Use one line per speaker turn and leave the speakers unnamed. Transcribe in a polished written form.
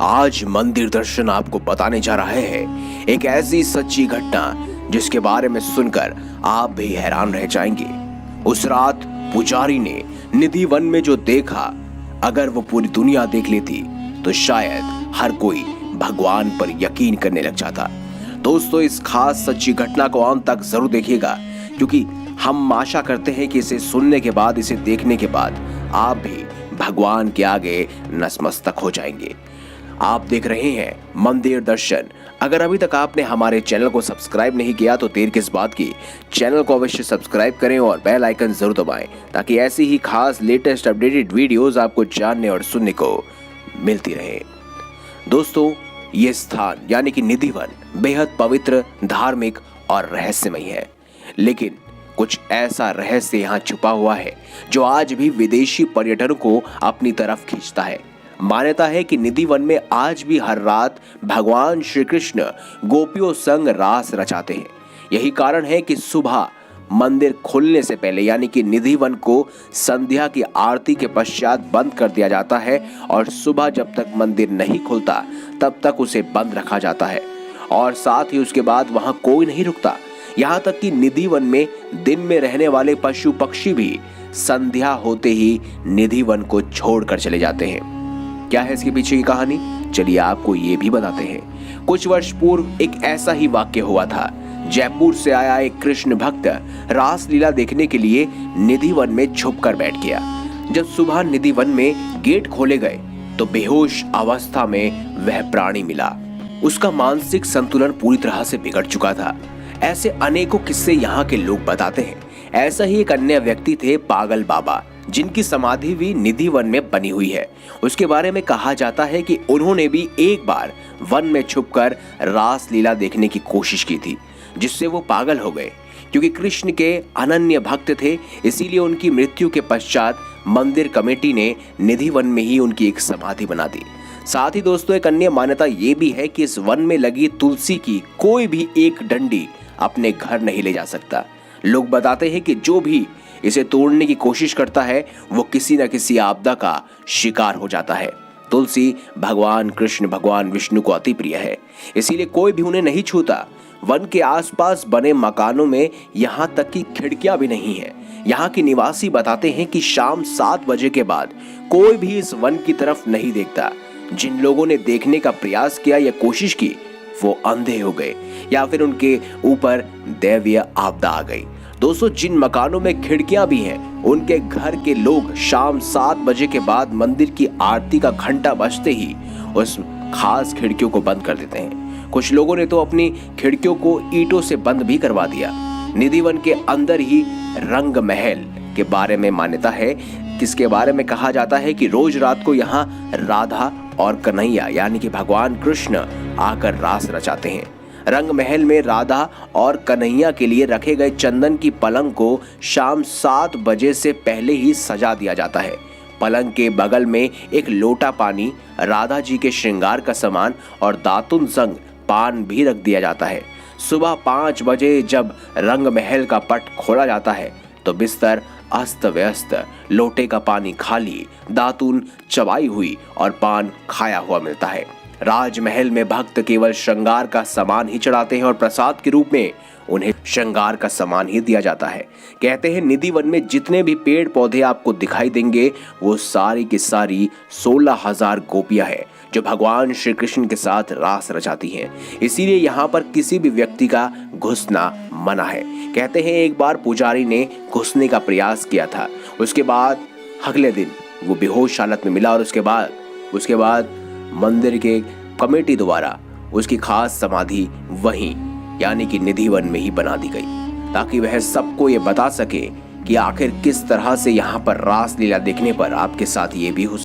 आज मंदिर दर्शन आपको बताने जा रहे हैं एक ऐसी सच्ची घटना जिसके बारे में सुनकर आप भी हैरान रह जाएंगे। उस रात पुजारी ने निधि वन में जो देखा, अगर वो पूरी दुनिया देख लेती तो शायद हर कोई भगवान पर यकीन करने लग जाता। दोस्तों, इस खास सच्ची घटना को अंत तक जरूर देखिएगा, क्योंकि हम आशा करते हैं कि इसे सुनने के बाद, इसे देखने के बाद आप भी भगवान के आगे नतमस्तक हो जाएंगे। आप देख रहे हैं मंदिर दर्शन। अगर अभी तक आपने हमारे चैनल को सब्सक्राइब नहीं किया तो देर किस बात की, चैनल को अवश्य सब्सक्राइब करें और बेल आइकन जरूर दबाएं, ताकि ऐसी ही खास लेटेस्ट अपडेटेड वीडियोस आपको जानने और सुनने को मिलती रहे। दोस्तों, ये स्थान यानी कि निधि वन बेहद पवित्र, धार्मिक और रहस्यमय है, लेकिन कुछ ऐसा रहस्य यहाँ छुपा हुआ है जो आज भी विदेशी पर्यटकों को अपनी तरफ खींचता है। मान्यता है कि निधि वन में आज भी हर रात भगवान श्री कृष्ण गोपियों संग रास रचाते हैं। यही कारण है कि सुबह मंदिर खुलने से पहले यानी कि निधि वन को संध्या की आरती के पश्चात बंद कर दिया जाता है और सुबह जब तक मंदिर नहीं खुलता तब तक उसे बंद रखा जाता है, और साथ ही उसके बाद वहां कोई नहीं रुकता। यहाँ तक कि निधि वन में दिन में रहने वाले पशु पक्षी भी संध्या होते ही निधि वन को छोड़कर चले जाते हैं। क्या है इसके पीछे की कहानी, चलिए आपको ये भी बताते हैं। कुछ वर्ष पूर्व एक ऐसा ही वाक्य हुआ था। जयपुर से आया एक कृष्ण भक्त रास लीला देखने के लिए निधि वन में छुपकर बैठ गया। जब सुबह निधि वन में गेट खोले गए तो बेहोश अवस्था में वह प्राणी मिला। उसका मानसिक संतुलन पूरी तरह से बिगड़ चुका था। ऐसे अनेकों किस्से यहाँ के लोग बताते हैं। ऐसा ही एक अन्य व्यक्ति थे पागल बाबा, जिनकी समाधि भी निधि वन में बनी हुई है। उसके बारे में कहा जाता है कि उन्होंने भी एक बार वन में छुपकर रास लीला देखने की कोशिश की थी, जिससे वो पागल हो गए। क्योंकि कृष्ण के अनन्य भक्त थे, इसीलिए उनकी मृत्यु के पश्चात मंदिर कमेटी ने निधि वन में ही उनकी एक समाधि बना दी। साथ ही दोस्तों, एक अन्य मान्यता ये भी है कि इस वन में लगी तुलसी की कोई भी एक डंडी अपने घर नहीं ले जा सकता। लोग बताते हैं कि जो भी इसे तोड़ने की कोशिश करता है वो किसी न किसी आपदा का शिकार हो जाता है। तुलसी भगवान कृष्ण, भगवान विष्णु को अति प्रिय है, इसीलिए कोई भी उन्हें नहीं छूता। वन के आसपास बने मकानों में यहाँ तक कि खिड़कियां भी नहीं है। यहाँ के निवासी बताते हैं कि शाम 7 बजे के बाद कोई भी इस वन की तरफ नहीं देखता। जिन लोगों ने देखने का प्रयास किया या कोशिश की वो अंधे हो गए या फिर उनके ऊपर दैवीय आपदा आ गई। दोस्तों, जिन मकानों में खिड़कियां भी हैं, उनके घर के लोग शाम 7 बजे के बाद मंदिर की आरती का घंटा बजते ही उस खास खिड़कियों को बंद कर देते हैं। कुछ लोगों ने तो अपनी खिड़कियों को ईंटों से बंद भी करवा दिया। निधि वन के अंदर ही रंग महल के बारे में मान्यता है, किसके बारे में कहा जाता है कि रोज रात को यहाँ राधा और कन्हैया यानी कि भगवान कृष्ण आकर रास रचाते हैं। रंग महल में राधा और कन्हैया के लिए रखे गए चंदन की पलंग को शाम 7 बजे से पहले ही सजा दिया जाता है। पलंग के बगल में एक लोटा पानी, राधा जी के श्रृंगार का सामान और दातुन संग पान भी रख दिया जाता है। सुबह 5 बजे जब रंग महल का पट खोला जाता है तो बिस्तर अस्त व्यस्त, लोटे का पानी खाली, दातुन चबाई हुई और पान खाया हुआ मिलता है। राजमहल में भक्त केवल श्रृंगार का सामान ही चढ़ाते हैं और प्रसाद के रूप में उन्हें श्रृंगार का सामान ही दिया जाता है। कहते हैं निधि वन में जितने भी पेड़ पौधे आपको दिखाई देंगे वो सारी की सारी 16,000 गोपियां हैं जो भगवान श्री कृष्ण के साथ रास रचाती हैं। इसीलिए यहाँ पर किसी भी व्यक्ति का घुसना मना है। कहते हैं एक बार पुजारी ने घुसने का प्रयास किया था, उसके बाद अगले दिन वो बेहोश हालत में मिला और उसके बाद मंदिर के कमेटी द्वारा उसकी खास समाधि वहीं यानी कि निधि वन में ही बना दी गई, ताकि वह सबको ये बता सके कि आखिर किस तरह से यहाँ पर रास लीला देखने पर आपके साथ ये भी हो